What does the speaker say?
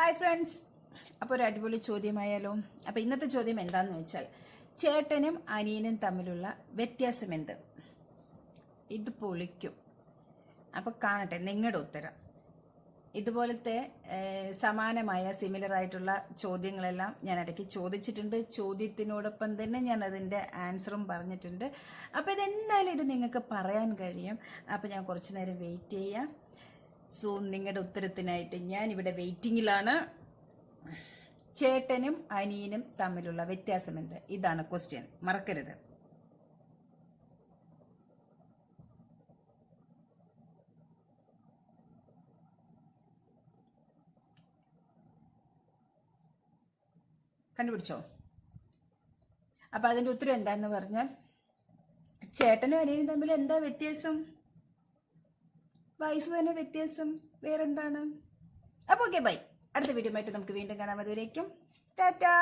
Hi friends, അപ്പോൾ ഒരു അടിപൊളി ചോദ്യമായാലോ. അപ്പോൾ ഇന്നത്തെ ചോദ്യം എന്താണെന്ന് വെച്ചാൽ, ചേട്ടനും അനിയനും തമ്മിലുള്ള വ്യത്യാസം എന്ത്? ഇത് പൊളിക്കും. അപ്പോൾ കാണട്ടെ നിങ്ങളുടെ ഉത്തരം. ഇതുപോലത്തെ സമാനമായ സിമിലർ ആയിട്ടുള്ള ചോദ്യങ്ങളെല്ലാം ഞാൻ ഇടയ്ക്ക് ചോദിച്ചിട്ടുണ്ട്. ചോദ്യത്തിനോടൊപ്പം തന്നെ ഞാൻ അതിൻ്റെ ആൻസറും പറഞ്ഞിട്ടുണ്ട്. അപ്പോൾ ഇതെന്തായാലും ഇത് നിങ്ങൾക്ക് പറയാൻ കഴിയും. അപ്പോൾ ഞാൻ കുറച്ച് നേരം വെയിറ്റ് ചെയ്യാം. സോ നിങ്ങളുടെ ഉത്തരത്തിനായിട്ട് ഞാനിവിടെ വെയിറ്റിങ്ങിലാണ്. ചേട്ടനും അനിയനും തമ്മിലുള്ള വ്യത്യാസം എന്ത്? ഇതാണ് ക്വസ്റ്റ്യൻ, മറക്കരുത്. കണ്ടുപിടിച്ചോ? അപ്പം അതിൻ്റെ ഉത്തരം എന്താന്ന് പറഞ്ഞാൽ, ചേട്ടനും അനിയനും തമ്മിൽ എന്താ വ്യത്യാസം? വയസ്സ് തന്നെ വ്യത്യാസം, വേറെന്താണ്? അപ്പോൾ ഓക്കെ, ബൈ. അടുത്ത വീഡിയോ ആയിട്ട് നമുക്ക് വീണ്ടും കാണാം. അതുവരേക്കും ടാറ്റാ.